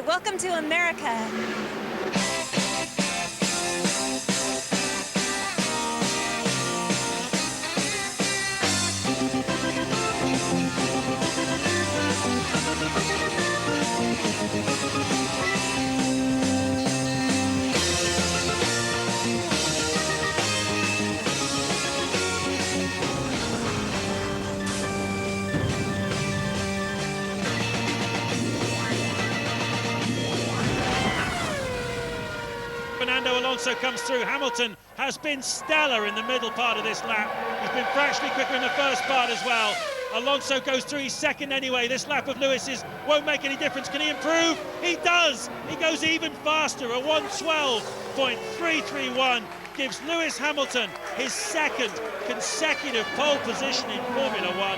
welcome to America. Fernando Alonso comes through. Hamilton has been stellar in the middle part of this lap. He's been fractionally quicker in the first part as well. Alonso goes through, he's second anyway. This lap of Lewis's won't make any difference. Can he improve? He does! He goes even faster. A 1:12.331 gives Lewis Hamilton his second consecutive pole position in Formula One.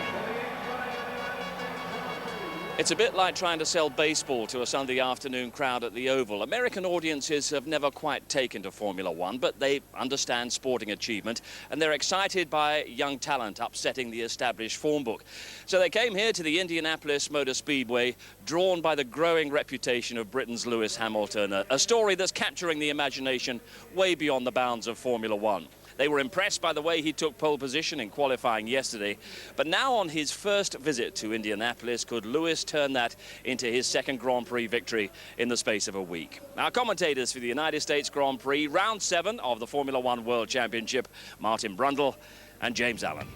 It's a bit like trying to sell baseball to a Sunday afternoon crowd at the Oval. American audiences have never quite taken to Formula One, but they understand sporting achievement, and they're excited by young talent upsetting the established form book. So they came here to the Indianapolis Motor Speedway, drawn by the growing reputation of Britain's Lewis Hamilton, a story that's capturing the imagination way beyond the bounds of Formula One. They were impressed by the way he took pole position in qualifying yesterday. But now on his first visit to Indianapolis, could Lewis turn that into his second Grand Prix victory in the space of a week? Our commentators for the United States Grand Prix, round 7 of the Formula One World Championship, Martin Brundle and James Allen.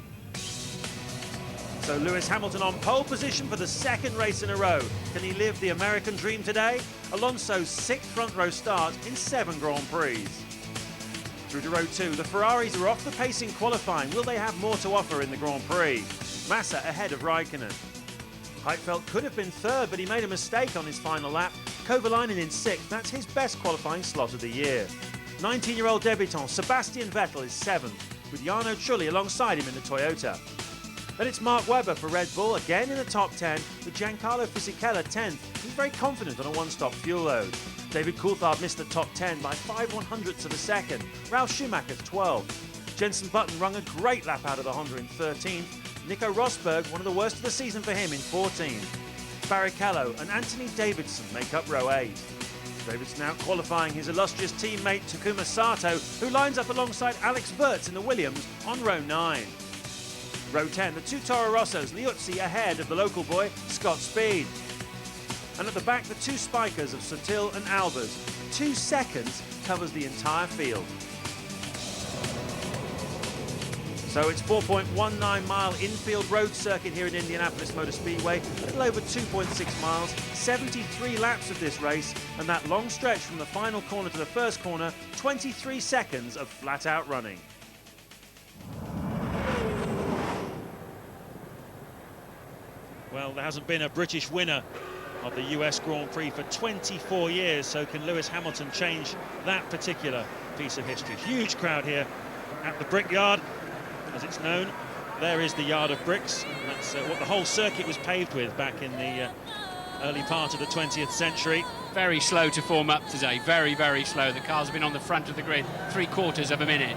So Lewis Hamilton on pole position for the second race in a row. Can he live the American dream today? Alonso's 6th front row start in 7 Grand Prix. Through to row 2, the Ferraris are off the pace in qualifying. Will they have more to offer in the Grand Prix? Massa ahead of Raikkonen. Heidfeld could have been third, but he made a mistake on his final lap. Kovalainen in 6th, that's his best qualifying slot of the year. 19-year-old debutant Sebastian Vettel is 7th, with Jarno Trulli alongside him in the Toyota. Then it's Mark Webber for Red Bull, again in the top 10, with Giancarlo Fisichella 10th. He's very confident on a one-stop fuel load. David Coulthard missed the top 10 by 5/100ths of a second. Ralf Schumacher 12th. Jenson Button rung a great lap out of the Honda in 13th. Nico Rosberg, one of the worst of the season for him, in 14th. Barrichello and Anthony Davidson make up row 8. Davidson out qualifying his illustrious teammate Takuma Sato, who lines up alongside Alex Wurz in the Williams on row 9. Row 10, the 2 Toro Rossos, Liuzzi ahead of the local boy Scott Speed. And at the back, the 2 spikers of Sutil and Albers. 2 seconds covers the entire field. So it's 4.19-mile infield road circuit here at Indianapolis Motor Speedway, a little over 2.6 miles, 73 laps of this race, and that long stretch from the final corner to the first corner, 23 seconds of flat-out running. Well, there hasn't been a British winner of the US Grand Prix for 24 years, so can Lewis Hamilton change that particular piece of history? Huge crowd here at the Brickyard, as it's known. There is the yard of bricks. That's what the whole circuit was paved with back in the early part of the 20th century. Very slow to form up today, very, very slow. The cars have been on the front of the grid 3/4 of a minute.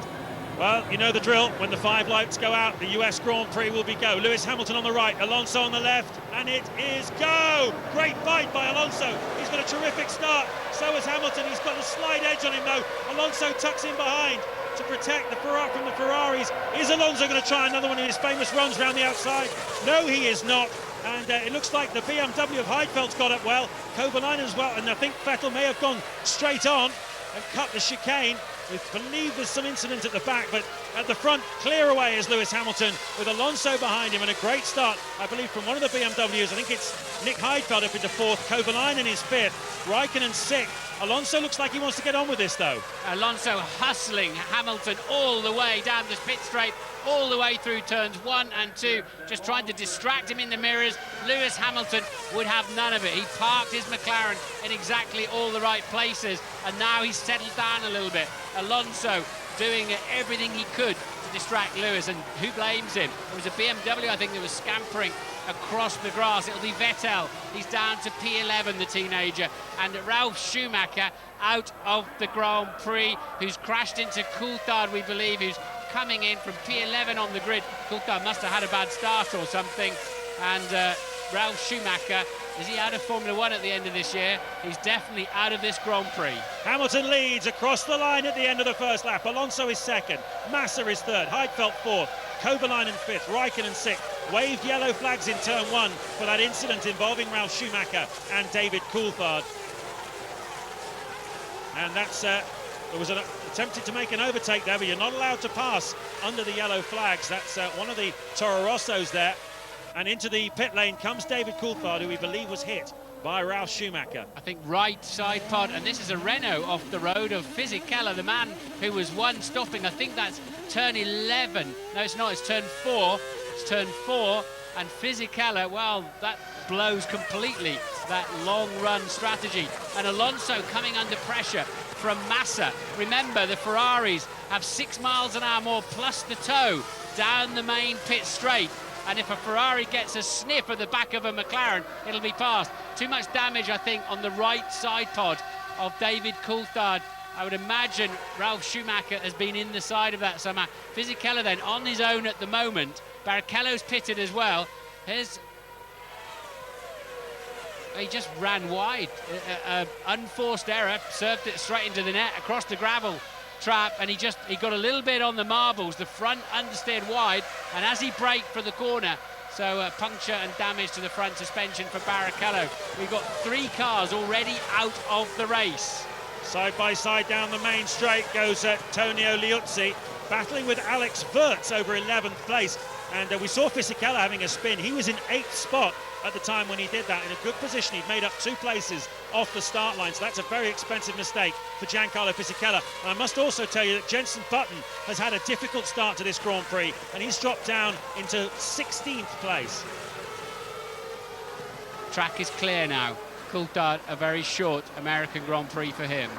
Well, you know the drill. When the 5 lights go out, the US Grand Prix will be go. Lewis Hamilton on the right, Alonso on the left, and it is go! Great fight by Alonso. He's got a terrific start. So has Hamilton. He's got a slight edge on him, though. Alonso tucks in behind to protect the Ferrari from the Ferraris. Is Alonso going to try another one of his famous runs round the outside? No, he is not. And it looks like the BMW of Heidfeld's got up well. Kovalainen as well, and I think Vettel may have gone straight on and cut the chicane. We believe there's some incident at the back, but at the front, clear away is Lewis Hamilton with Alonso behind him, and a great start, I believe, from one of the BMWs. I think it's Nick Heidfeld up into 4th, Kovalainen is 5th, Raikkonen 6th. Alonso looks like he wants to get on with this, though. Alonso hustling Hamilton all the way down the pit straight, all the way through turns 1 and 2, just trying to distract him in the mirrors. Lewis Hamilton would have none of it. He parked his McLaren in exactly all the right places, and now he's settled down a little bit. Alonso doing everything he could to distract Lewis, and who blames him? It was a BMW, I think, that was scampering across the grass. It'll be Vettel. He's down to P11, the teenager, and Ralf Schumacher out of the Grand Prix, who's crashed into Coulthard, we believe, who's coming in from P11 on the grid. Coulthard must have had a bad start or something, and Ralf Schumacher, is he out of Formula One at the end of this year? He's definitely out of this Grand Prix. Hamilton leads across the line at the end of the first lap. Alonso is second, Massa is third, Heidfeld fourth, Kovalainen fifth, Raikkonen sixth. Waved yellow flags in turn one for that incident involving Ralf Schumacher and David Coulthard. And that's, there was attempted to make an overtake there, but you're not allowed to pass under the yellow flags. That's one of the Toro Rossos there. And into the pit lane comes David Coulthard, who we believe was hit by Ralf Schumacher. I think right side pod, and this is a Renault off the road of Fisichella, the man who was one stopping. I think that's turn 11. No, it's not, it's turn 4. It's turn 4, and Fisichella, well, that blows completely that long run strategy. And Alonso coming under pressure from Massa. Remember, the Ferraris have 6 miles an hour more plus the tow down the main pit straight. And if a Ferrari gets a sniff at the back of a McLaren, it'll be past. Too much damage, I think, on the right side pod of David Coulthard. I would imagine Ralf Schumacher has been in the side of that somehow. Fisichella then on his own at the moment. Barrichello's pitted as well. He just ran wide. Unforced error, served it straight into the net, across the gravel trap, and he got a little bit on the marbles. The front understeered wide, and as he braked for the corner, so puncture and damage to the front suspension for Barrichello. We've got 3 cars already out of the race. Side by side down the main straight goes Tonio Liuzzi, battling with Alex Wurz over 11th place. And we saw Fisichella having a spin. He was in 8th spot at the time when he did that, in a good position. He'd made up 2 places off the start line, so that's a very expensive mistake for Giancarlo Fisichella. And I must also tell you that Jenson Button has had a difficult start to this Grand Prix, and he's dropped down into 16th place. Track is clear now. Coulthard, a very short American Grand Prix for him.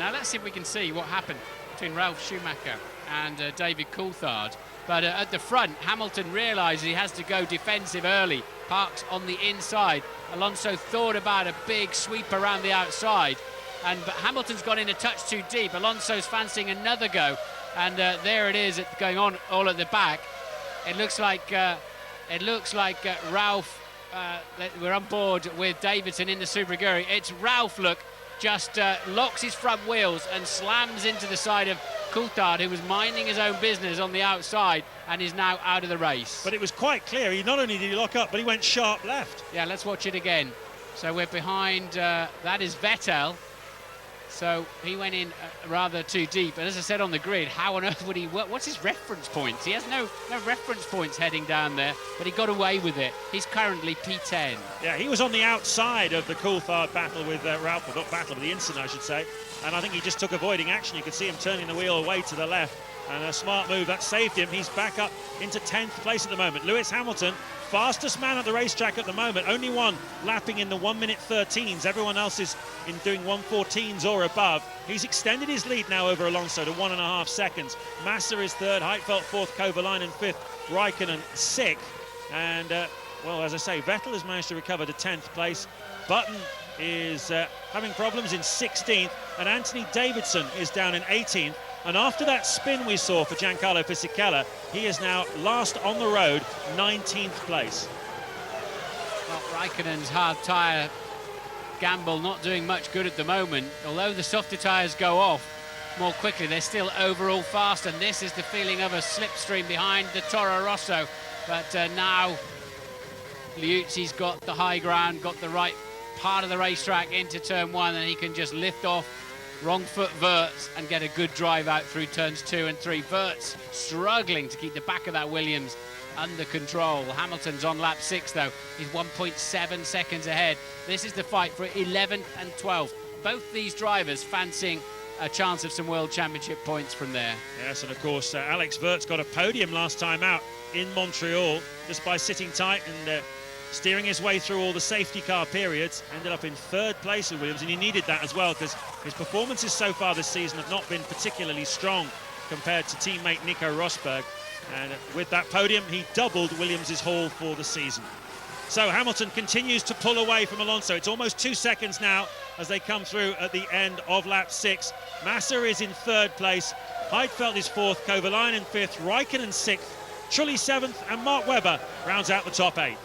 Now let's see if we can see what happened between Ralf Schumacher and David Coulthard. But at the front, Hamilton realises he has to go defensive early, parks on the inside. Alonso thought about a big sweep around the outside, but Hamilton's gone in a touch too deep. Alonso's fancying another go, and there it is, going on all at the back. It looks like Ralf. We're on board with Davidson in the Super Aguri. It's Ralf, look, just locks his front wheels and slams into the side of Coulthard, who was minding his own business on the outside and is now out of the race. But it was quite clear, he not only did he lock up, but he went sharp left. Yeah, let's watch it again. So we're behind, that is Vettel. So he went in rather too deep. And as I said on the grid, how on earth would he, what's his reference points? He has no reference points heading down there, but he got away with it. He's currently P10. Yeah, he was on the outside of the Coulthard battle with Ralf, or not battle, but the incident, I should say. And I think he just took avoiding action. You could see him turning the wheel away to the left. And a smart move, that saved him. He's back up into 10th place at the moment. Lewis Hamilton, fastest man at the racetrack at the moment. Only one lapping in the 1:13s. Everyone else is doing 1:14s or above. He's extended his lead now over Alonso to 1.5 seconds. Massa is third, Heidfeld fourth, Kovalainen fifth, Raikkonen sixth. And, well, as I say, Vettel has managed to recover to 10th place. Button is having problems in 16th, and Anthony Davidson is down in 18th. And after that spin we saw for Giancarlo Fisichella, he is now last on the road, 19th place. Well, Raikkonen's hard tyre gamble not doing much good at the moment. Although the softer tyres go off more quickly, they're still overall fast, and this is the feeling of a slipstream behind the Toro Rosso. But now Liuzzi's got the high ground, got the right part of the racetrack into turn 1, and he can just lift off wrong foot Wurz and get a good drive out through turns 2 and 3. Wurz struggling to keep the back of that Williams under control. Hamilton's on lap 6 though. He's 1.7 seconds ahead. This is the fight for 11th and 12th. Both these drivers fancying a chance of some World Championship points from there. Yes, and of course Alex Wurz got a podium last time out in Montreal just by sitting tight and steering his way through all the safety car periods. Ended up in 3rd place with Williams, and he needed that as well because his performances so far this season have not been particularly strong compared to teammate Nico Rosberg. And with that podium, he doubled Williams' haul for the season. So Hamilton continues to pull away from Alonso. It's almost 2 seconds now as they come through at the end of lap 6. Massa is in 3rd place. Heidfeld is 4th, Kovalainen 5th, Raikkonen 6th, Trulli 7th, and Mark Webber rounds out the top 8.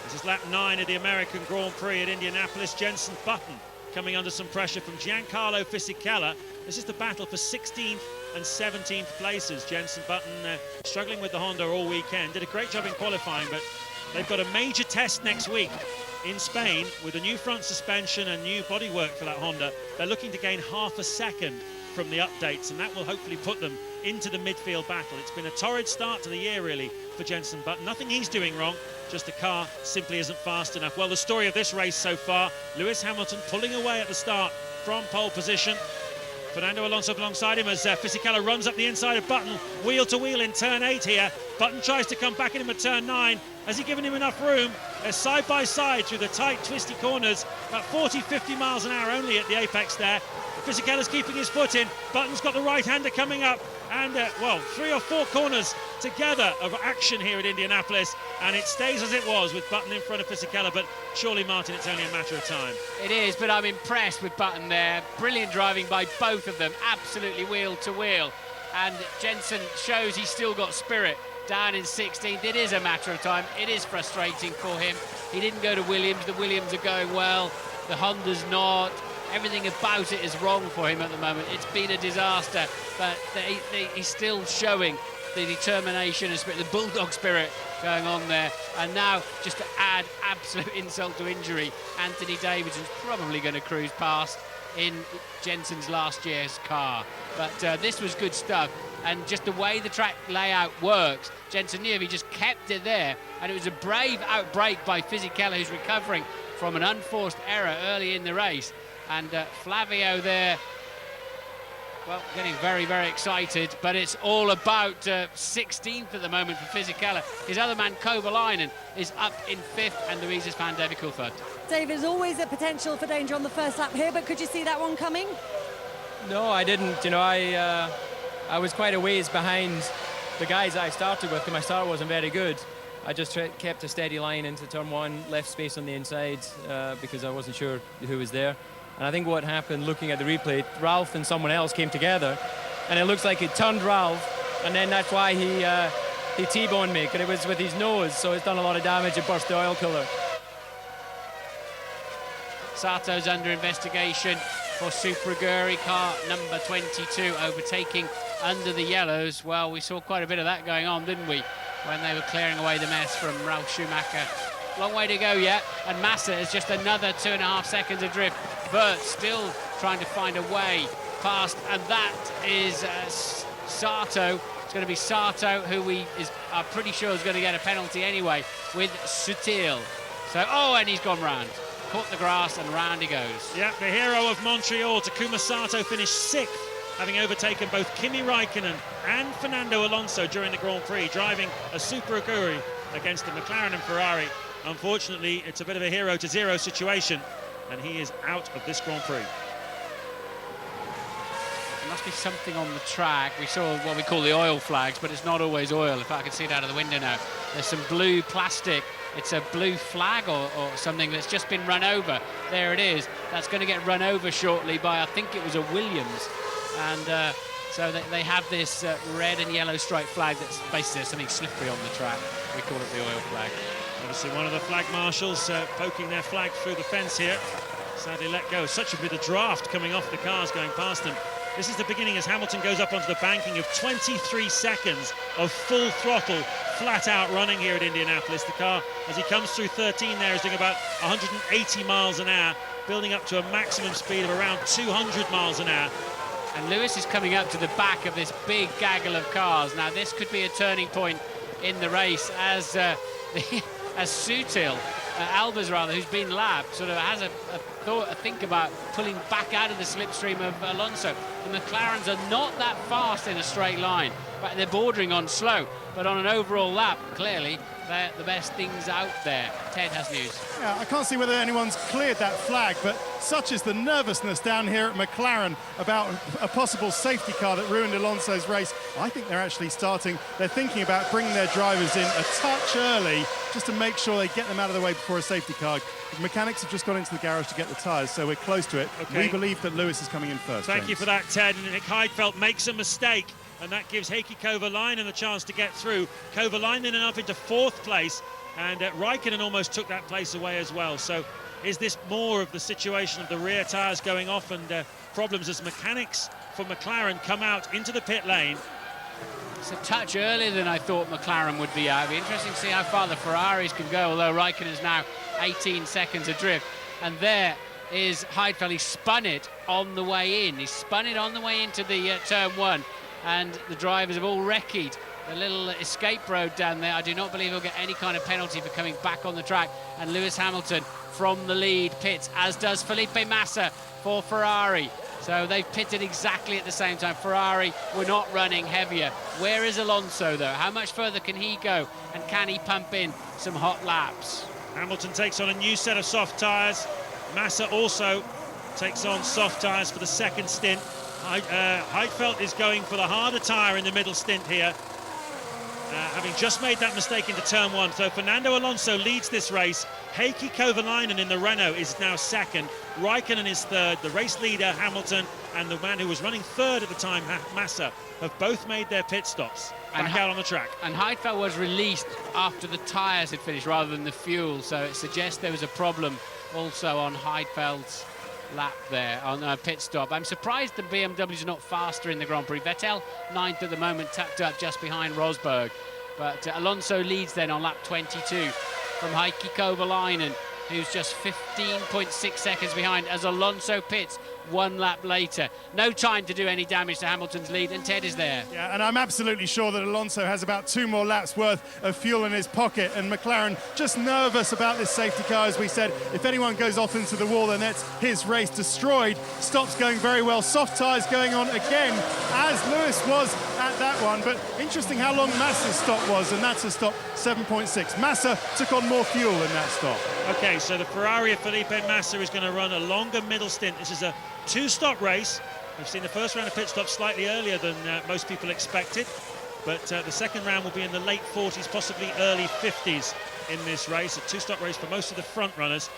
This is lap 9 of the American Grand Prix at Indianapolis. Jenson Button coming under some pressure from Giancarlo Fisichella. This is the battle for 16th and 17th places. Jenson Button struggling with the Honda all weekend. Did a great job in qualifying, but they've got a major test next week in Spain with a new front suspension and new bodywork for that Honda. They're looking to gain half a second from the updates, and that will hopefully put them into the midfield battle. It's been a torrid start to the year, really, for Jenson Button. Nothing he's doing wrong, just the car simply isn't fast enough. Well, the story of this race so far, Lewis Hamilton pulling away at the start from pole position. Fernando Alonso alongside him as Fisichella runs up the inside of Button, wheel to wheel in turn 8 here. Button tries to come back at him at turn 9. Has he given him enough room? They're side by side through the tight, twisty corners, about 40-50 miles an hour only at the apex there. Fisichella's keeping his foot in. Button's got the right-hander coming up, and well, 3 or 4 corners together of action here at Indianapolis, and it stays as it was with Button in front of Fisichella, but surely, Martin, it's only a matter of time. It is, but I'm impressed with Button there. Brilliant driving by both of them, absolutely wheel to wheel, and Jenson shows he's still got spirit. Down in 16th, it is a matter of time. It is frustrating for him. He didn't go to Williams. The Williams are going well, the Honda's not. Everything about it is wrong for him at the moment. It's been a disaster, but he's still showing the determination and spirit, the bulldog spirit going on there. And now, just to add absolute insult to injury, Anthony Davidson's probably going to cruise past in Jenson's last year's car. But this was good stuff, and just the way the track layout works, Jenson knew if he just kept it there, and it was a brave outbreak by Fisichella, who's recovering from an unforced error early in the race. And Flavio there, well, getting very, very excited, but it's all about 16th at the moment for Fisichella. His other man, Kovalainen, is up in 5th, and Louises van der Wickel 3rd. David, there's always a potential for danger on the first lap here, but could you see that one coming? No, I didn't. You know, I was quite a ways behind the guys that I started with, because my start wasn't very good. I just kept a steady line into turn 1, left space on the inside because I wasn't sure who was there. And I think what happened, looking at the replay, Ralph and someone else came together, and it looks like he turned Ralph, and then that's why he T-boned me, because it was with his nose, so it's done a lot of damage. It burst the oil cooler. Sato's under investigation for Super Aguri, car number 22, overtaking under the yellows. Well, we saw quite a bit of that going on, didn't we, when they were clearing away the mess from Ralf Schumacher. Long way to go yet, and Massa is just another 2.5 seconds adrift. Burt still trying to find a way past, and that is Sato. It's going to be Sato, who we are pretty sure is going to get a penalty anyway, with Sutil. So, oh, and he's gone round. Caught the grass, and round he goes. Yeah, the hero of Montreal, Takuma Sato, finished 6th, having overtaken both Kimi Raikkonen and Fernando Alonso during the Grand Prix, driving a Super Aguri against the McLaren and Ferrari. Unfortunately, it's a bit of a 0-0 situation, and he is out of this Grand Prix. There must be something on the track. We saw what we call the oil flags, but it's not always oil. If I can see it out of the window now, there's some blue plastic. It's a blue flag or something that's just been run over. There it is. That's going to get run over shortly by, I think it was a Williams. And so they have this red and yellow striped flag that's basically something slippery on the track. We call it the oil flag. Obviously one of the flag marshals poking their flag through the fence here. Sadly let go. Such a bit of draft coming off the cars going past them. This is the beginning as Hamilton goes up onto the banking of 23 seconds of full throttle, flat out running here at Indianapolis. The car, as he comes through 13 there, is doing about 180 miles an hour, building up to a maximum speed of around 200 miles an hour. And Lewis is coming up to the back of this big gaggle of cars. Now this could be a turning point in the race as as Sutil, Albers rather, who's been lapped, sort of has a think about pulling back out of the slipstream of Alonso. The McLarens are not that fast in a straight line, but they're bordering on slow. But on an overall lap, clearly, they're the best things out there. Ted has news. Yeah, I can't see whether anyone's cleared that flag, but such is the nervousness down here at McLaren about a possible safety car that ruined Alonso's race. I think they're actually starting, they're thinking about bringing their drivers in a touch early just to make sure they get them out of the way before a safety car. The mechanics have just gone into the garage to get the tyres, so we're close to it. Okay. We believe that Lewis is coming in first. Thank James. you for that, Ted. And Nick Heidfeld makes a mistake, and that gives Heikki Kovalainen a chance to get through. Kovalainen up into 4th place, and Raikkonen almost took that place away as well. So is this more of the situation of the rear tyres going off and problems as mechanics for McLaren come out into the pit lane? It's a touch earlier than I thought McLaren would be out. It'll be interesting to see how far the Ferraris can go, although Raikkonen is now 18 seconds adrift. And there is Heidfeld. He spun it on the way in. He spun it on the way into the turn 1, and the drivers have all recce'd the little escape road down there. I do not believe he'll get any kind of penalty for coming back on the track. And Lewis Hamilton from the lead pits, as does Felipe Massa for Ferrari. So they've pitted exactly at the same time. Ferrari were not running heavier. Where is Alonso, though? How much further can he go? And can he pump in some hot laps? Hamilton takes on a new set of soft tyres. Massa also takes on soft tyres for the second stint. Heidfeld is going for the harder tyre in the middle stint here, having just made that mistake into turn 1. So Fernando Alonso leads this race. Heikki Kovalainen in the Renault is now second. Raikkonen is third. The race leader, Hamilton, and the man who was running third at the time, Massa, have both made their pit stops back out on the track. And Heidfeld was released after the tyres had finished rather than the fuel, so it suggests there was a problem also on Heidfeld's lap there on a pit stop. I'm surprised the BMWs are not faster in the Grand Prix. Vettel 9th at the moment, tucked up just behind Rosberg. But Alonso leads then on lap 22 from Heikki Kovalainen, who's just 15.6 seconds behind as Alonso pits 1 lap later. No time to do any damage to Hamilton's lead, and Ted is there. Yeah, and I'm absolutely sure that Alonso has about 2 more laps worth of fuel in his pocket, and McLaren just nervous about this safety car. As we said, if anyone goes off into the wall, then that's his race destroyed. Stops going very well. Soft tyres going on again, as Lewis was at that one. But interesting how long Massa's stop was, and that's a stop 7.6. Massa took on more fuel in that stop. Okay, so the Ferrari of Felipe Massa is going to run a longer middle stint. This is a 2-stop race. We've seen the first round of pit stops slightly earlier than most people expected, but the second round will be in the late 40s, possibly early 50s in this race. A 2-stop race for most of the front runners.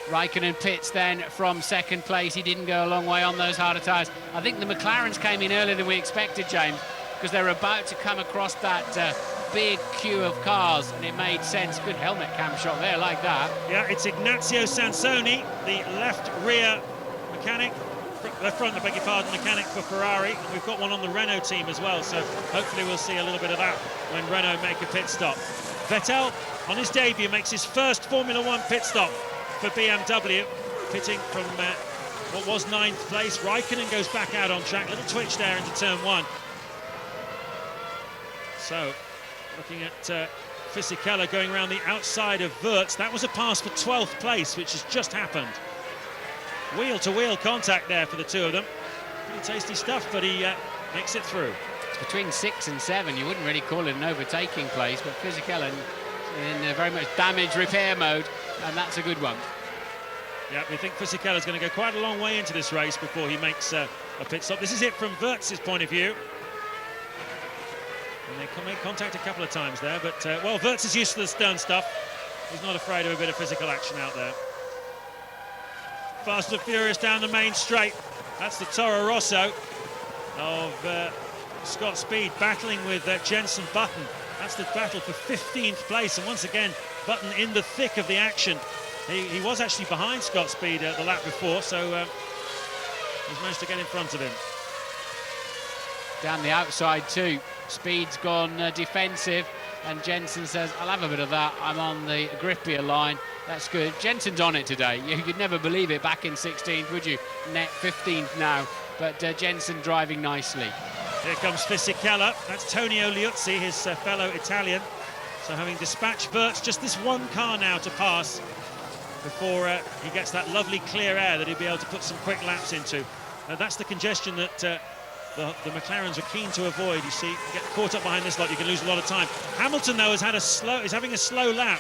Raikkonen pits then from second place. He didn't go a long way on those harder tyres. I think the McLarens came in earlier than we expected, James, because they were about to come across that big queue of cars, and it made sense. Good helmet cam shot there, like that. Yeah, it's Ignazio Sansoni, the left rear mechanic, left front, I beg your pardon, mechanic for Ferrari. And we've got one on the Renault team as well, so hopefully we'll see a little bit of that when Renault make a pit stop. Vettel, on his debut, makes his first Formula 1 pit stop for BMW, pitting from what was 9th place. Raikkonen goes back out on track. Little twitch there into turn 1. So, looking at Fisichella going around the outside of Wirtz. That was a pass for 12th place, which has just happened. Wheel-to-wheel contact there for the two of them. Pretty tasty stuff, but he makes it through. It's between 6 and 7. You wouldn't really call it an overtaking place, but Fisichella in very much damage repair mode, and that's a good one. Yeah, we think Fisichella's going to go quite a long way into this race before he makes a pit stop. This is it from Wirtz's point of view. And they make contact a couple of times there, but, well, Wirtz is used to the stern stuff. He's not afraid of a bit of physical action out there. Fast and furious down the main straight. That's the Toro Rosso of Scott Speed battling with Jenson Button. That's the battle for 15th place, and once again, Button in the thick of the action. He was actually behind Scott Speed the lap before, so he's managed to get in front of him. Down the outside too, Speed's gone defensive, and Jenson says, I'll have a bit of that, I'm on the grippier line. That's good. Jenson's on it today. You'd never believe it back in 16th, would you? Net 15th now, but Jenson driving nicely. Here comes Fisichella. That's Tonio Liuzzi, his fellow Italian. So having dispatched Wirtz, just this one car now to pass before he gets that lovely clear air that he'll be able to put some quick laps into. That's the congestion that the McLarens are keen to avoid. You see, you get caught up behind this lot, you can lose a lot of time. Hamilton, though, is having a slow lap.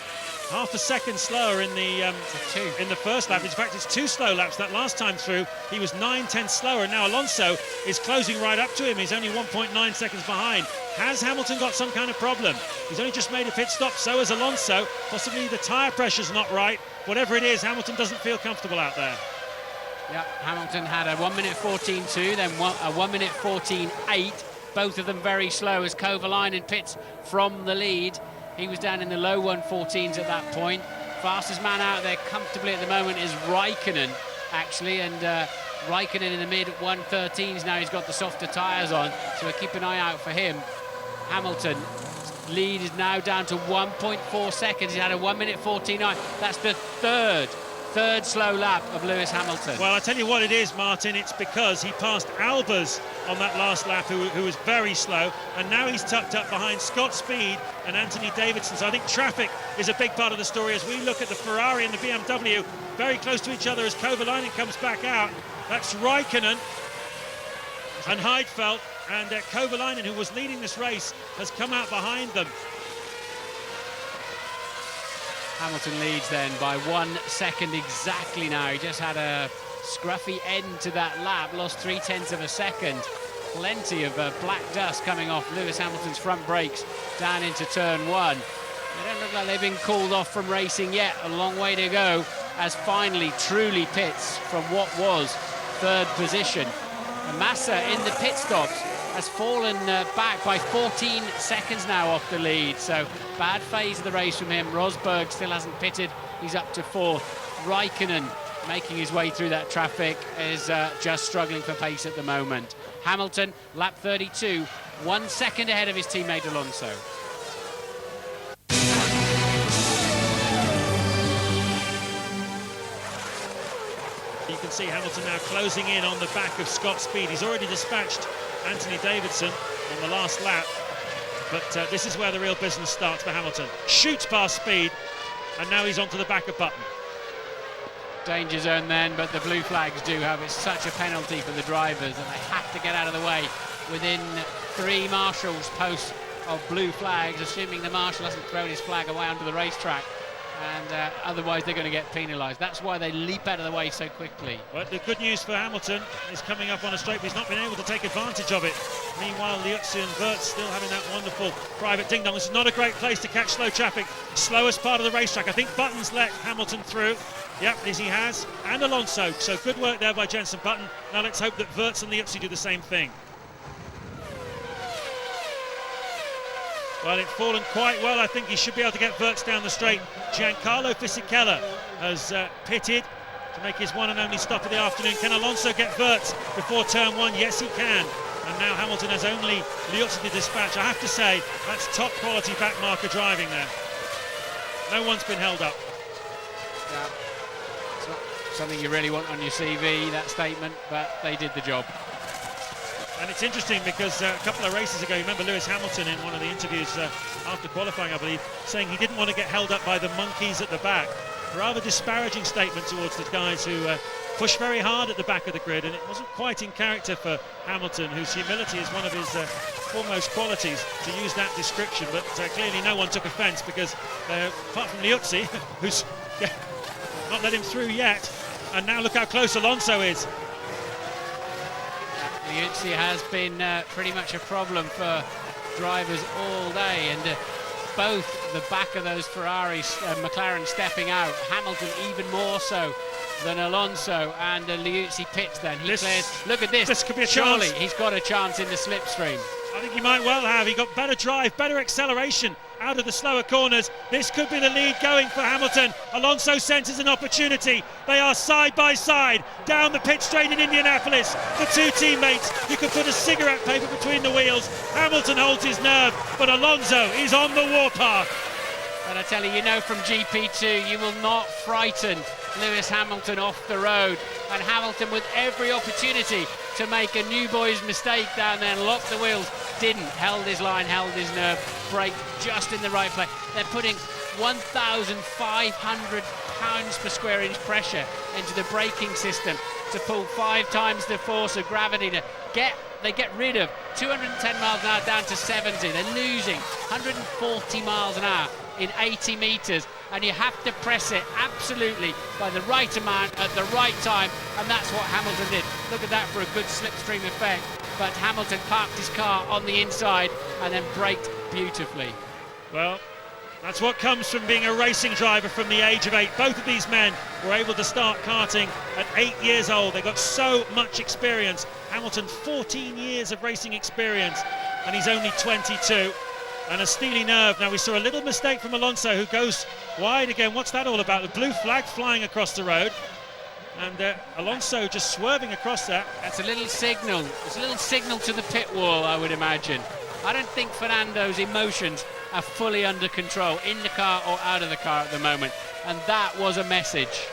Half a second slower in the first lap. In fact, it's 2 slow laps. That last time through, he was 9/10 slower. Now Alonso is closing right up to him. He's only 1.9 seconds behind. Has Hamilton got some kind of problem? He's only just made a pit stop, so has Alonso. Possibly the tyre pressure's not right. Whatever it is, Hamilton doesn't feel comfortable out there. Yeah, Hamilton had a 1:14.2, then a 1:14.8. Both of them very slow as Kovalainen pits from the lead. He was down in the low 1:14s at that point. Fastest man out there comfortably at the moment is Raikkonen, actually, and Raikkonen in the mid 1:13s now. He's got the softer tyres on, so we'll keep an eye out for him. Hamilton lead is now down to 1.4 seconds. He had a 1:14.9. That's the third slow lap of Lewis Hamilton. Well, I tell you what it is, Martin, it's because he passed Albers on that last lap, who was very slow, and now he's tucked up behind Scott Speed and Anthony Davidson. So I think traffic is a big part of the story as we look at the Ferrari and the BMW very close to each other as Kovalainen comes back out. That's Raikkonen and Heidfeld, and Kovalainen, who was leading this race, has come out behind them. Hamilton leads then by 1 second exactly now. He just had a scruffy end to that lap, lost 0.3 of a second. Plenty of black dust coming off Lewis Hamilton's front brakes down into turn 1. They don't look like they've been called off from racing yet. A long way to go as finally truly pits from what was 3rd position. And Massa in the pit stops has fallen back by 14 seconds now off the lead. So bad phase of the race from him. Rosberg still hasn't pitted. He's up to 4th. Raikkonen making his way through that traffic is just struggling for pace at the moment. Hamilton, lap 32, 1 second ahead of his teammate Alonso. You can see Hamilton now closing in on the back of Scott Speed. He's already dispatched Anthony Davidson on the last lap, but this is where the real business starts for Hamilton. Shoots past Speed, and now he's onto the back of Button. Danger zone then, but the blue flags do have it. Such a penalty for the drivers, and they have to get out of the way within 3 marshals post of blue flags, assuming the marshal hasn't thrown his flag away onto the racetrack, and otherwise they're going to get penalised. That's why they leap out of the way so quickly. Well, the good news for Hamilton is coming up on a straight, but he's not been able to take advantage of it. Meanwhile, Liuzzi and Wirtz still having that wonderful private ding-dong. This is not a great place to catch slow traffic. Slowest part of the racetrack. I think Button's let Hamilton through. Yep, as he has, and Alonso. So good work there by Jenson Button. Now let's hope that Wirtz and Liuzzi do the same thing. Well, it's fallen quite well. I think he should be able to get Wirtz down the straight. Giancarlo Fisichella has pitted to make his one and only stop of the afternoon. Can Alonso get Wirtz before turn 1? Yes, he can. And now Hamilton has only Liuzzi to dispatch. I have to say, that's top quality back marker driving there. No one's been held up. Yeah. It's not something you really want on your CV, that statement, but they did the job. And it's interesting because a couple of races ago, you remember Lewis Hamilton in one of the interviews after qualifying, I believe, saying he didn't want to get held up by the monkeys at the back. Rather disparaging statement towards the guys who push very hard at the back of the grid, and it wasn't quite in character for Hamilton, whose humility is one of his foremost qualities, to use that description. But clearly no one took offence because, apart from Liuzzi, who's not let him through yet, and now look how close Alonso is. Liuzzi has been pretty much a problem for drivers all day, and both the back of those Ferraris, McLaren stepping out, Hamilton even more so than Alonso, and Liuzzi pits then. He clears. Look at this. This could be a Surely chance. He's got a chance in the slipstream. I think he might well have. He got better drive, better acceleration out of the slower corners. This could be the lead going for Hamilton. Alonso senses an opportunity. They are side by side down the pit straight in Indianapolis. The two teammates, you could put a cigarette paper between the wheels. Hamilton holds his nerve, but Alonso is on the warpath. And I tell you, you know from GP2, you will not frighten Lewis Hamilton off the road. And Hamilton, with every opportunity to make a new boy's mistake down there and lock the wheels, didn't. Held his line, held his nerve, braked just in the right place. They're putting 1,500 pounds per square inch pressure into the braking system to pull 5 times the force of gravity to they get rid of 210 miles an hour down to 70. They're losing 140 miles an hour in 80 metres, and you have to press it absolutely by the right amount at the right time, and that's what Hamilton did. Look at that for a good slipstream effect, but Hamilton parked his car on the inside and then braked beautifully. Well, that's what comes from being a racing driver from the age of 8. Both of these men were able to start karting at 8 years old. They got so much experience. Hamilton, 14 years of racing experience, and he's only 22. And a steely nerve. Now we saw a little mistake from Alonso, who goes wide again. What's that all about? The blue flag flying across the road. And Alonso just swerving across that. That's a little signal. It's a little signal to the pit wall, I would imagine. I don't think Fernando's emotions are fully under control, in the car or out of the car at the moment. And that was a message.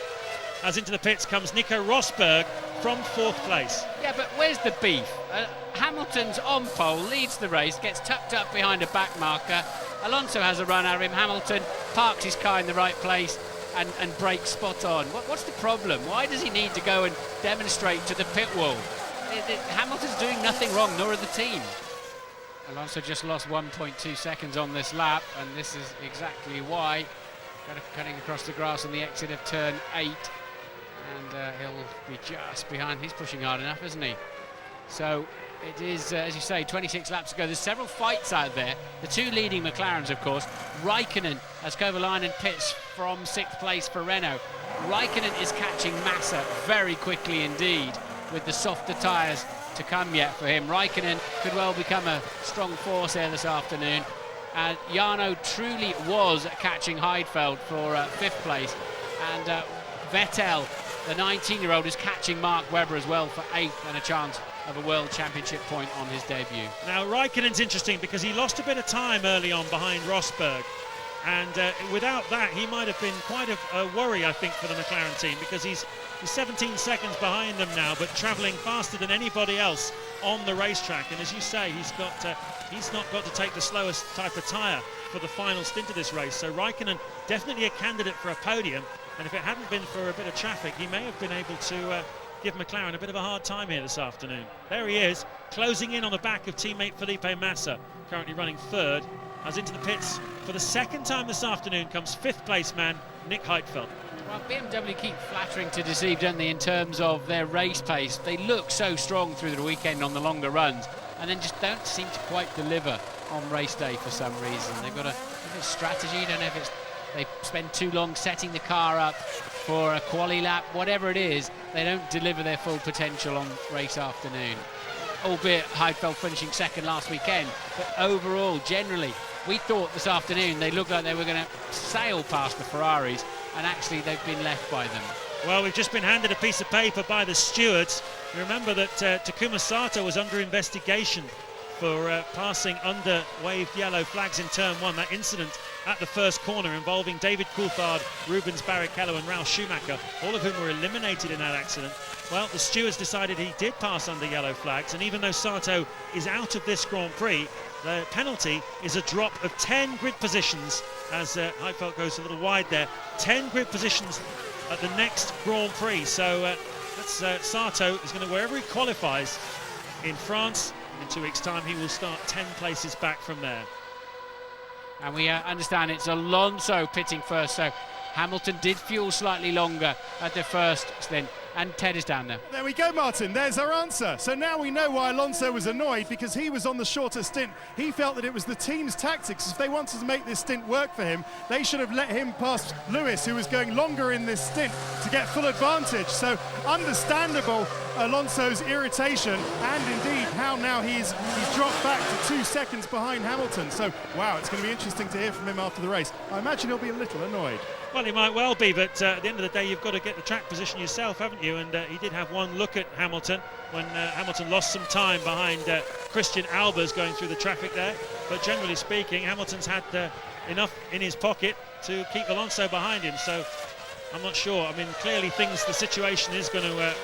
As into the pits comes Nico Rosberg from 4th place. Yeah, but where's the beef? Hamilton's on pole, leads the race, gets tucked up behind a back marker. Alonso has a run at him. Hamilton parks his car in the right place and brakes spot on. What's the problem? Why does he need to go and demonstrate to the pit wall? Hamilton's doing nothing wrong, nor are the team. Alonso just lost 1.2 seconds on this lap, and this is exactly why. Cutting across the grass on the exit of turn 8, and he'll be just behind. He's pushing hard enough, isn't he? So it is, as you say, 26 laps to go. There's several fights out there. The 2 leading McLarens, of course. Raikkonen, as Kovalainen pits from 6th place for Renault. Raikkonen is catching Massa very quickly indeed, with the softer tyres to come yet for him. Raikkonen could well become a strong force here this afternoon. And Jarno truly was catching Heidfeld for 5th place. And Vettel, the 19-year-old, is catching Mark Webber as well for 8th, and a chance of a World Championship point on his debut. Now Raikkonen's interesting because he lost a bit of time early on behind Rosberg, and without that he might have been quite a worry, I think, for the McLaren team, because he's 17 seconds behind them now, but travelling faster than anybody else on the racetrack. And as you say, he's not got to take the slowest type of tyre for the final stint of this race. So Raikkonen definitely a candidate for a podium, and if it hadn't been for a bit of traffic, he may have been able to give McLaren a bit of a hard time here this afternoon. There he is, closing in on the back of teammate Felipe Massa, currently running 3rd. As into the pits for the 2nd time this afternoon comes 5th place man Nick Heidfeld. Well, BMW keep flattering to deceive, don't they, in terms of their race pace. They look so strong through the weekend on the longer runs, and then just don't seem to quite deliver on race day for some reason. They've got a strategy. Don't know if it's they spend too long setting the car up for a quali lap, whatever it is, they don't deliver their full potential on race afternoon. Albeit Heidfeld finishing 2nd last weekend, but overall, generally, we thought this afternoon they looked like they were going to sail past the Ferraris, and actually they've been left by them. Well, we've just been handed a piece of paper by the stewards. Remember that Takuma Sato was under investigation for passing under waved yellow flags in turn 1. That incident at the first corner involving David Coulthard, Rubens Barrichello and Ralf Schumacher, all of whom were eliminated in that accident. Well, the stewards decided he did pass under yellow flags, and even though Sato is out of this Grand Prix, the penalty is a drop of 10 grid positions, as Heidfeld goes a little wide there. 10 grid positions at the next Grand Prix. So Sato is going to, wherever he qualifies in France, in 2 weeks' time, he will start 10 places back from there. And we understand it's Alonso pitting first, so Hamilton did fuel slightly longer at the first stint. And Ted is down there. There we go, Martin. There's our answer. So now we know why Alonso was annoyed, because he was on the shorter stint. He felt that it was the team's tactics. If they wanted to make this stint work for him, they should have let him pass Lewis, who was going longer in this stint, to get full advantage. So understandable Alonso's irritation, and indeed how now he's dropped back to 2 seconds behind Hamilton. So wow, it's going to be interesting to hear from him after the race. I imagine he'll be a little annoyed. Well, he might well be, but at the end of the day, you've got to get the track position yourself, haven't you? And he did have one look at Hamilton when Hamilton lost some time behind Christian Albers going through the traffic there. But generally speaking, Hamilton's had enough in his pocket to keep Alonso behind him. So I'm not sure. I mean, clearly the situation is going to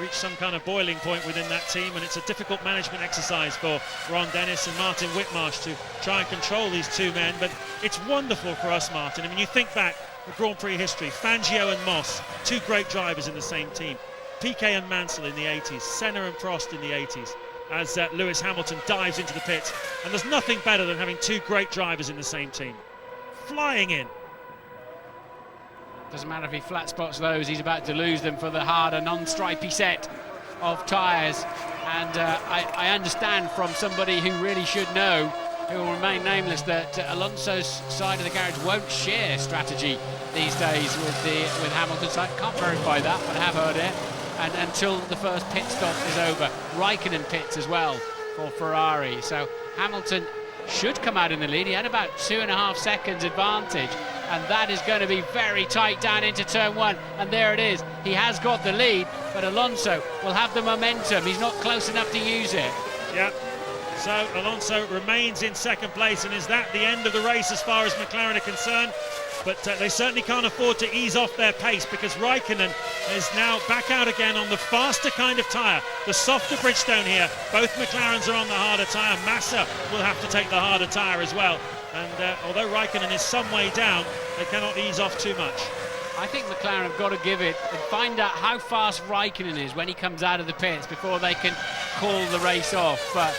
reach some kind of boiling point within that team, and it's a difficult management exercise for Ron Dennis and Martin Whitmarsh to try and control these two men. But it's wonderful for us, Martin. I mean, you think back of Grand Prix history. Fangio and Moss, two great drivers in the same team. Piquet and Mansell in the 80s, Senna and Prost in the 80s, as Lewis Hamilton dives into the pits. And there's nothing better than having two great drivers in the same team. Flying in. Doesn't matter if he flat spots those, he's about to lose them for the harder, non-stripy set of tyres. And I understand from somebody who really should know, who will remain nameless, that Alonso's side of the garage won't share strategy these days with Hamilton's side. Can't verify that, but I have heard it. And until the first pit stop is over, Raikkonen pits as well for Ferrari. So Hamilton should come out in the lead. He had about 2.5 seconds advantage, and that is going to be very tight down into turn one. And there it is. He has got the lead, but Alonso will have the momentum. He's not close enough to use it. Yeah. So Alonso remains in second place, and is that the end of the race as far as McLaren are concerned? But they certainly can't afford to ease off their pace, because Raikkonen is now back out again on the faster kind of tyre, the softer Bridgestone here. Both McLarens are on the harder tyre. Massa will have to take the harder tyre as well. And although Raikkonen is some way down, they cannot ease off too much. I think McLaren have got to give it and find out how fast Raikkonen is when he comes out of the pits before they can call the race off. But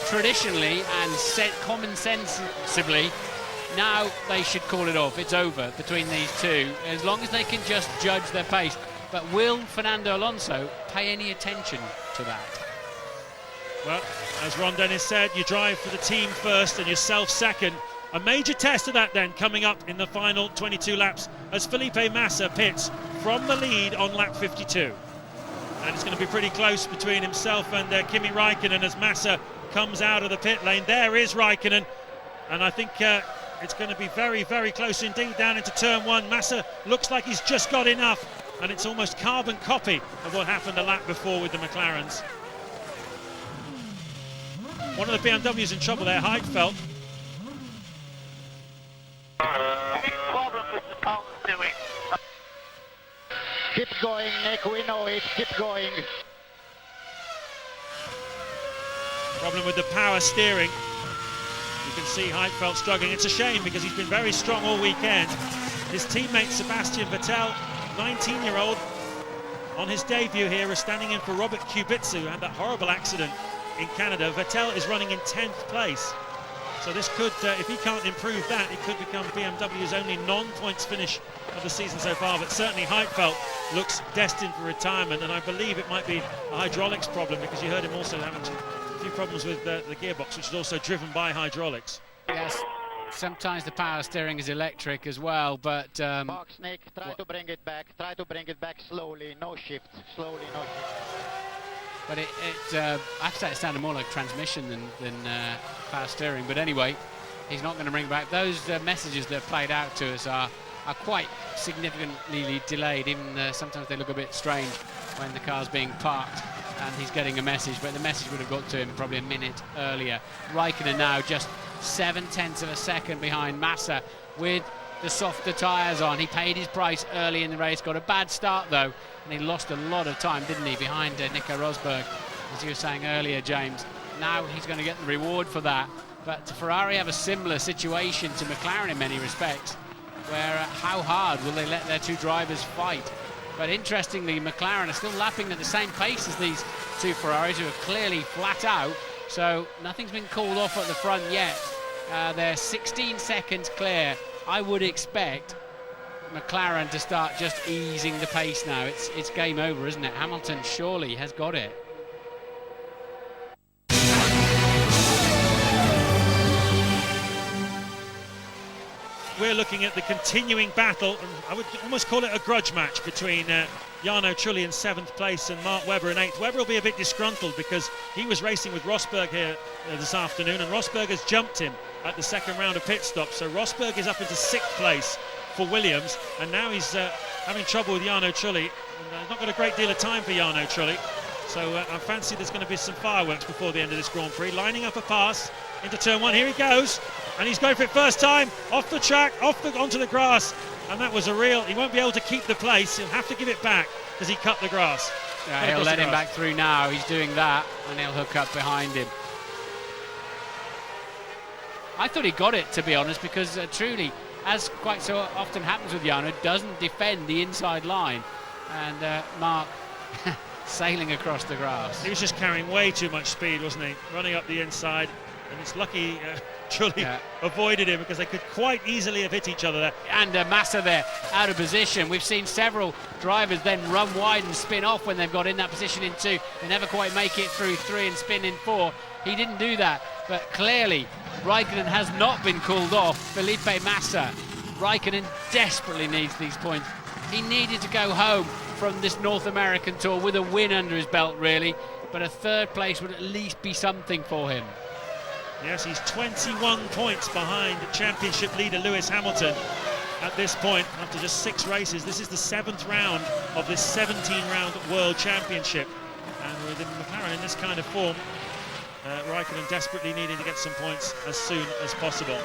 traditionally and common sensibly, now they should call it off. It's over between these two, as long as they can just judge their pace. But will Fernando Alonso pay any attention to that? Well, as Ron Dennis said, you drive for the team first and yourself second. A major test of that then coming up in the final 22 laps as Felipe Massa pits from the lead on lap 52. And it's going to be pretty close between himself and Kimi Raikkonen as Massa comes out of the pit lane. There is Raikkonen, and I think it's going to be very, very close indeed down into turn one. Massa looks like he's just got enough, and it's almost carbon copy of what happened a lap before with the McLarens. One of the BMWs in trouble there, Heidfeld. Keep going, Nick, we know it, keep going. Problem with the power steering. You can see Heidfeld struggling. It's a shame because he's been very strong all weekend. His teammate Sebastian Vettel, 19-year-old, on his debut here, is standing in for Robert Kubica, who had that horrible accident in Canada. Vettel is running in 10th place. So this could, if he can't improve that, it could become BMW's only non-points finish of the season so far. But certainly Heidfeld looks destined for retirement, and I believe it might be a hydraulics problem, because you heard him also having a few problems with the gearbox, which is also driven by hydraulics. Yes, sometimes the power steering is electric as well, but... Box, Nick, try to bring it back slowly, no shift, slowly, no shift. But I have to say it sounded more like transmission than power steering. But anyway, he's not going to bring back. Those messages that played out to us are quite significantly delayed. Even sometimes they look a bit strange when the car's being parked and he's getting a message, but the message would have got to him probably a minute earlier. Raikkonen now just 0.7 of a second behind Massa with the softer tyres on. He paid his price early in the race, got a bad start though, and he lost a lot of time, didn't he, behind Nico Rosberg, as you were saying earlier, James. Now he's going to get the reward for that. But Ferrari have a similar situation to McLaren in many respects, where how hard will they let their two drivers fight? But interestingly, McLaren are still lapping at the same pace as these two Ferraris, who are clearly flat out, so nothing's been called off at the front yet. They're 16 seconds clear. I would expect McLaren to start just easing the pace now. It's game over, isn't it? Hamilton surely has got it. We're looking at the continuing battle, and I would almost call it a grudge match between Jarno Trulli in 7th place and Mark Webber in 8th. Webber will be a bit disgruntled because he was racing with Rosberg here this afternoon, and Rosberg has jumped him at the second round of pit stops. So Rosberg is up into 6th place for Williams, and now he's having trouble with Jarno Trulli. And not got a great deal of time for Jarno Trulli. So I fancy there's going to be some fireworks before the end of this Grand Prix. Lining up a pass into turn one. Here he goes, and he's going for it first time off the track, onto the grass, and that was a real. He won't be able to keep the place. He'll have to give it back because he cut the grass. Yeah, he'll let him back through now. He's doing that, and he'll hook up behind him. I thought he got it, to be honest, because truly as quite so often happens with Jarno, doesn't defend the inside line. And Mark sailing across the grass. He was just carrying way too much speed, wasn't he? Running up the inside, and it's lucky Trulli avoided him, because they could quite easily have hit each other there. And Massa there, out of position. We've seen several drivers then run wide and spin off when they've got in that position in 2. They never quite make it through 3 and spin in 4. He didn't do that, but clearly Raikkonen has not been called off. Felipe Massa. Raikkonen desperately needs these points. He needed to go home from this North American tour with a win under his belt, really, but a 3rd place would at least be something for him. Yes, he's 21 points behind championship leader Lewis Hamilton at this point after just 6 races. This is the 7th round of this 17-round World Championship, and with McLaren in this kind of form, Raikkonen desperately needing to get some points as soon as possible.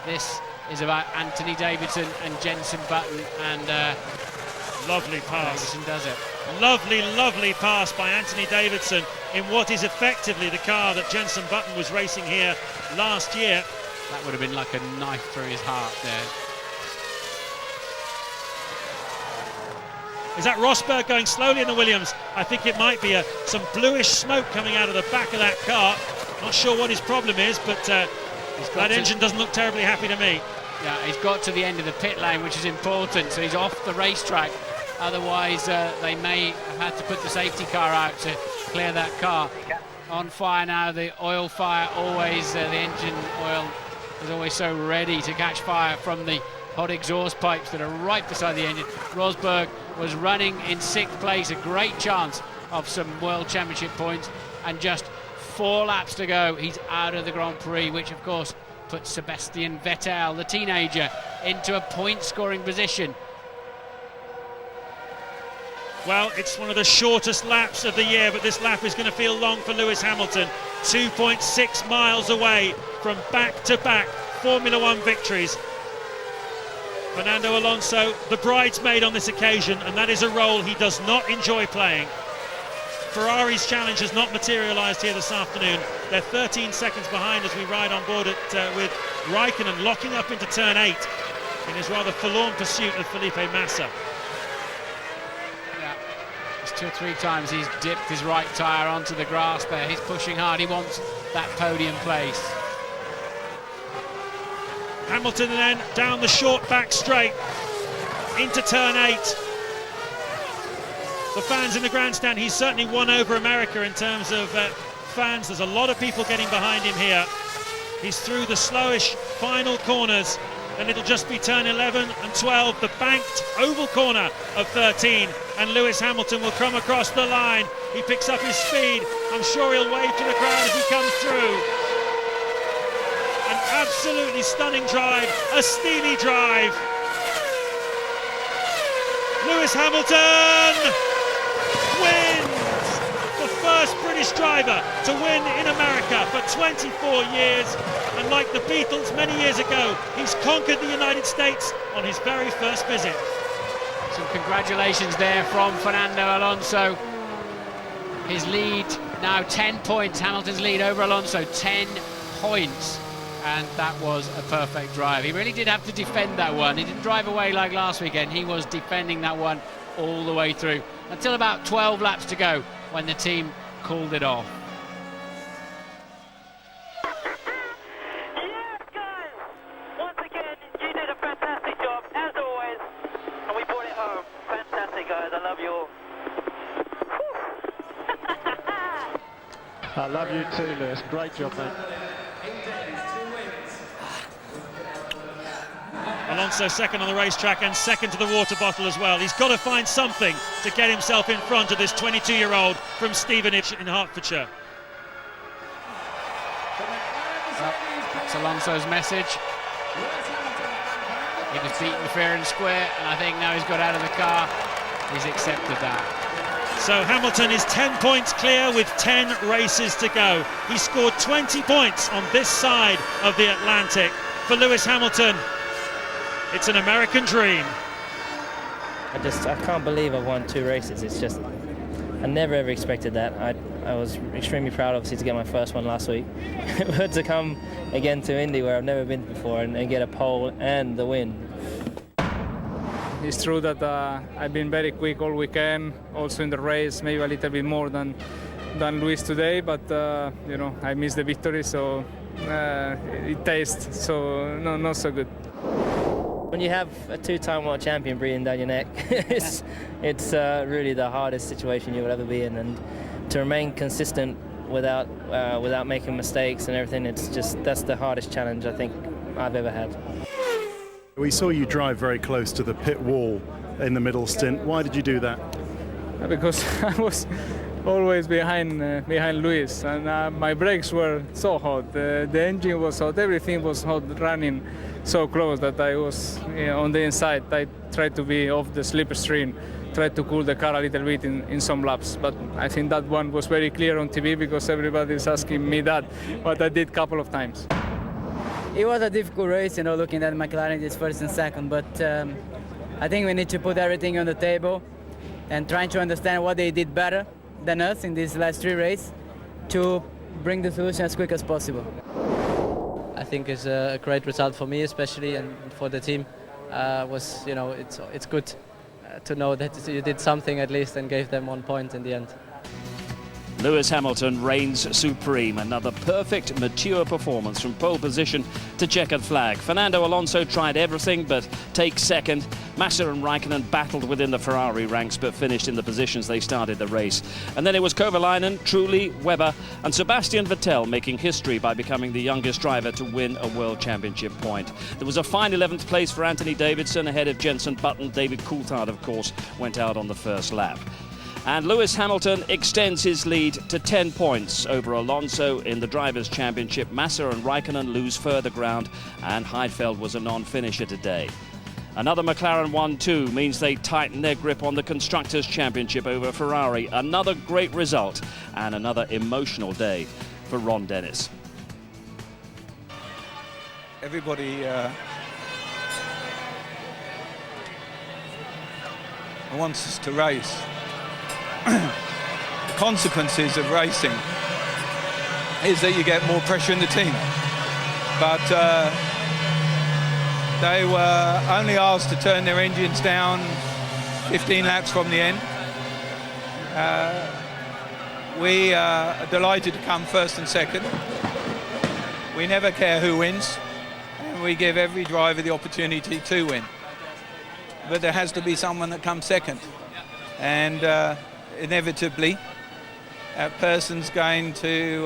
This is about Anthony Davidson and Jenson Button, and lovely pass. Davidson does it. Lovely pass by Anthony Davidson in what is effectively the car that Jenson Button was racing here last year. That would have been like a knife through his heart there. Is that Rosberg going slowly in the Williams? I think it might be some bluish smoke coming out of the back of that car. Not sure what his problem is, but that engine doesn't look terribly happy to me. Yeah, he's got to the end of the pit lane, which is important, so he's off the racetrack. Otherwise, they may have had to put the safety car out to clear that car. On fire now, the oil fire, always, the engine oil is always so ready to catch fire from the hot exhaust pipes that are right beside the engine. Rosberg was running in 6th place, a great chance of some World Championship points, and just 4 laps to go. He's out of the Grand Prix, which of course puts Sebastian Vettel, the teenager, into a point-scoring position. Well, it's one of the shortest laps of the year, but this lap is going to feel long for Lewis Hamilton. 2.6 miles away from back-to-back Formula One victories. Fernando Alonso, the bridesmaid on this occasion, and that is a role he does not enjoy playing. Ferrari's challenge has not materialised here this afternoon. They're 13 seconds behind as we ride on board with Raikkonen locking up into turn 8 in his rather forlorn pursuit of Felipe Massa. Yeah, it's 2 or 3 times he's dipped his right tyre onto the grass there. He's pushing hard. He wants that podium place. Hamilton then down the short back straight into turn 8. The fans in the grandstand, he's certainly won over America in terms of fans. There's a lot of people getting behind him here. He's through the slowish final corners, and it'll just be turn 11 and 12, the banked oval corner of 13, and Lewis Hamilton will come across the line. He picks up his speed. I'm sure he'll wave to the crowd as he comes through. An absolutely stunning drive, a steely drive. Lewis Hamilton wins! The first British driver to win in America for 24 years. And like the Beatles many years ago, he's conquered the United States on his very first visit. Some congratulations there from Fernando Alonso. His lead now 10 points. Hamilton's lead over Alonso, 10 points. And that was a perfect drive. He really did have to defend that one. He didn't drive away like last weekend. He was defending that one all the way through until about 12 laps to go when the team called it off. Yes, guys! Once again, you did a fantastic job, as always, and we brought it home. Fantastic, guys. I love you all. I love you too, Lewis. Great job, mate. Alonso second on the racetrack and second to the water bottle as well. He's got to find something to get himself in front of this 22-year-old from Stevenage in Hertfordshire. That's Alonso's message. He was beaten fair and square, and I think now he's got out of the car, he's accepted that. So Hamilton is 10 points clear with 10 races to go. He scored 20 points on this side of the Atlantic. For Lewis Hamilton, it's an American dream. I can't believe I've won 2 races. It's just I never ever expected that. I was extremely proud, obviously, to get my first one last week, but to come again to Indy where I've never been before and get a pole and the win. It's true that I've been very quick all weekend, also in the race, maybe a little bit more than Luis today, but you know, I missed the victory, so it tastes so not so good. When you have a two-time world champion breathing down your neck, it's really the hardest situation you will ever be in, and to remain consistent without making mistakes and everything, that's the hardest challenge I think I've ever had. We saw you drive very close to the pit wall in the middle stint. Why did you do that? Because I was always behind Luis, and my brakes were so hot, the engine was hot, everything was hot, running so close that I was on the inside. I tried to be off the slipstream, tried to cool the car a little bit in some laps, but I think that one was very clear on TV because everybody's asking me that, but I did a couple of times. It was a difficult race, you know, looking at McLaren is first and second, but I think we need to put everything on the table and trying to understand what they did better than us in these last three races to bring the solution as quick as possible. I think it's a great result for me, especially, and for the team. You know, it's good to know that you did something at least and gave them 1 point in the end. Lewis Hamilton reigns supreme. Another perfect, mature performance from pole position to checkered flag. Fernando Alonso tried everything but takes second. Massa and Raikkonen battled within the Ferrari ranks but finished in the positions they started the race. And then it was Kovalainen, Trulli, Webber and Sebastian Vettel making history by becoming the youngest driver to win a World Championship point. There was a fine 11th place for Anthony Davidson ahead of Jenson Button. David Coulthard, of course, went out on the first lap. And Lewis Hamilton extends his lead to 10 points over Alonso in the Drivers' Championship. Massa and Raikkonen lose further ground, and Heidfeld was a non-finisher today. Another McLaren 1-2 means they tighten their grip on the Constructors' Championship over Ferrari. Another great result and another emotional day for Ron Dennis. Everybody wants us to race. The consequences of racing is that you get more pressure in the team, but they were only asked to turn their engines down 15 laps from the end. We are delighted to come first and second. We never care who wins, and we give every driver the opportunity to win, but there has to be someone that comes second, and inevitably that person's going to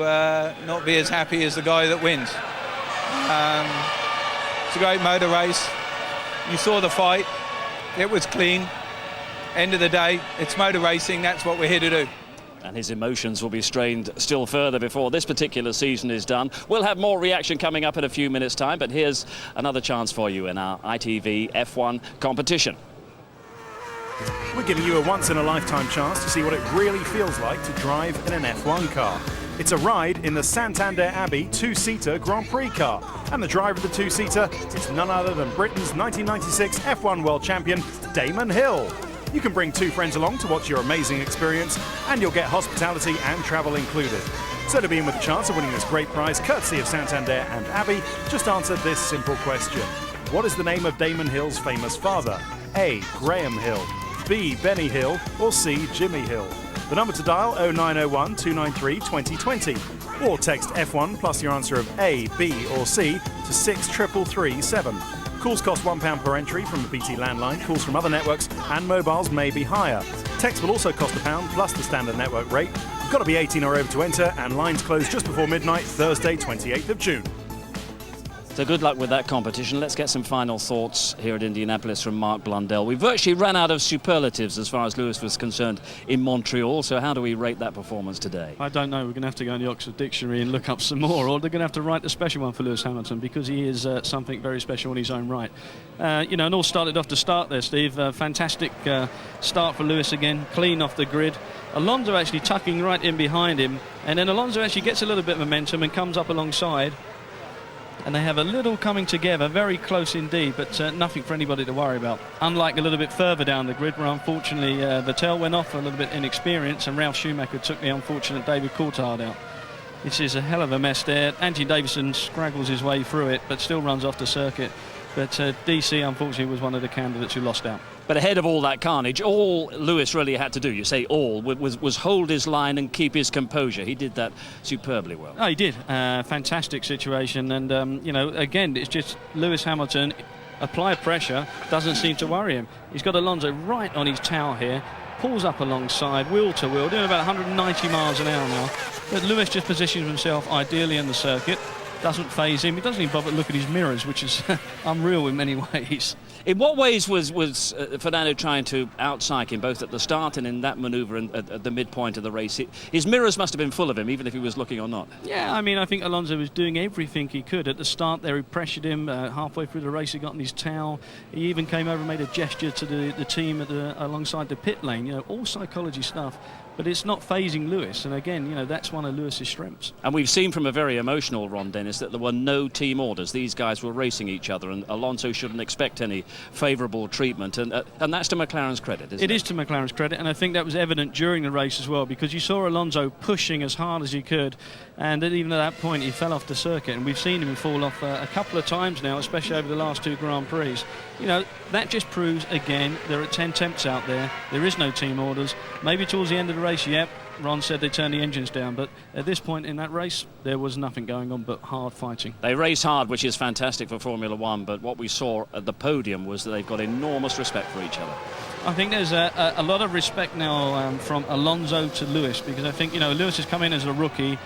not be as happy as the guy that wins. It's a great motor race. You saw the fight, it was clean. End of the day, it's motor racing, that's what we're here to do. And his emotions will be strained still further before this particular season is done. We'll have more reaction coming up in a few minutes' time, but here's another chance for you in our ITV F1 competition. We're giving you a once-in-a-lifetime chance to see what it really feels like to drive in an F1 car. It's a ride in the Santander Abbey two-seater Grand Prix car. And the driver of the two-seater is none other than Britain's 1996 F1 World Champion, Damon Hill. You can bring 2 friends along to watch your amazing experience, and you'll get hospitality and travel included. So to be in with a chance of winning this great prize, courtesy of Santander and Abbey, just answer this simple question. What is the name of Damon Hill's famous father? A. Graham Hill, B. Benny Hill, or C. Jimmy Hill? The number to dial 0901 293 2020, or text F1 plus your answer of A, B or C to 63337. Calls cost £1 per entry from the BT landline. Calls from other networks and mobiles may be higher. Text will also cost £1 plus the standard network rate. You've got to be 18 or over to enter, and lines close just before midnight, Thursday 28th of June. So good luck with that competition. Let's get some final thoughts here at Indianapolis from Mark Blundell. We virtually ran out of superlatives as far as Lewis was concerned in Montreal, so how do we rate that performance today? I don't know. We're going to have to go in the Oxford Dictionary and look up some more, or they're going to have to write a special one for Lewis Hamilton, because he is something very special in his own right. You know, and all started off to start there, Steve. Fantastic start for Lewis again, clean off the grid. Alonso actually tucking right in behind him, and then Alonso actually gets a little bit of momentum and comes up alongside. and they have a little coming together, very close indeed, but nothing for anybody to worry about. Unlike a little bit further down the grid, where unfortunately Vettel went off, a little bit inexperienced, and Ralf Schumacher took the unfortunate David Coulthard out. This is a hell of a mess there. Anthony Davidson scraggles his way through it, but still runs off the circuit. But DC, unfortunately, was one of the candidates who lost out. But ahead of all that carnage, all Lewis really had to do, you say all, was hold his line and keep his composure. He did that superbly well. Oh, he did. Fantastic situation. And, you know, again, it's just Lewis Hamilton, apply pressure, doesn't seem to worry him. He's got Alonso right on his tail here, pulls up alongside, wheel to wheel, doing about 190 miles an hour now. But Lewis just positions himself ideally in the circuit. Doesn't faze him. He doesn't even bother to look at his mirrors, which is unreal in many ways. In what ways was Fernando trying to outpsych him, both at the start and in that manoeuvre and at the midpoint of the race? His mirrors must have been full of him, even if he was looking or not. Yeah, I mean, I think Alonso was doing everything he could. At the start there, he pressured him. Halfway through the race, he got on his towel. He even came over and made a gesture to the team alongside the pit lane. You know, all psychology stuff. But it's not phasing Lewis, and again, you know, that's one of Lewis's strengths. And we've seen from a very emotional Ron Dennis that there were no team orders. These guys were racing each other, and Alonso shouldn't expect any favourable treatment, and that's to McLaren's credit, isn't it? It is to McLaren's credit, and I think that was evident during the race as well, because you saw Alonso pushing as hard as he could, and even at that point he fell off the circuit, and we've seen him fall off a couple of times now, especially over the last 2 Grand Prix. You know, that just proves, again, there are 10 temps out there. There is no team orders. Maybe towards the end of the race, yep, Ron said they turned the engines down, but at this point in that race, there was nothing going on but hard fighting. They race hard, which is fantastic for Formula One, but what we saw at the podium was that they've got enormous respect for each other. I think there's a lot of respect now from Alonso to Lewis, because I think, you know, Lewis has come in as a rookie.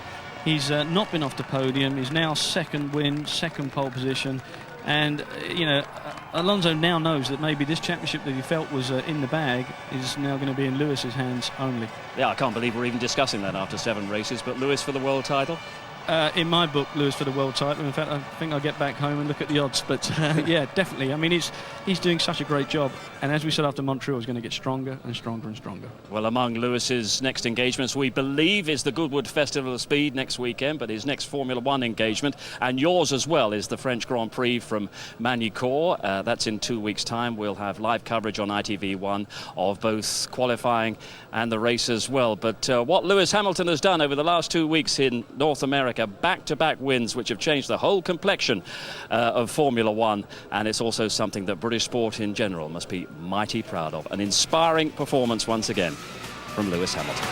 He's not been off the podium. He's now second win, second pole position. And, you know, Alonso now knows that maybe this championship that he felt was in the bag is now going to be in Lewis's hands only. Yeah, I can't believe we're even discussing that after 7 races, but Lewis for the world title? In my book, Lewis for the world title. In fact, I think I'll get back home and look at the odds. But yeah, definitely. I mean, he's doing such a great job. And as we said after Montreal, he's going to get stronger and stronger and stronger. Well, among Lewis's next engagements, we believe, is the Goodwood Festival of Speed next weekend. But his next Formula One engagement, and yours as well, is the French Grand Prix from Magny-Cours. That's in 2 weeks' time. We'll have live coverage on ITV1 of both qualifying and the race as well. But what Lewis Hamilton has done over the last 2 weeks in North America, back-to-back wins which have changed the whole complexion of Formula One, and it's also something that British sport in general must be mighty proud of. An inspiring performance once again from Lewis Hamilton.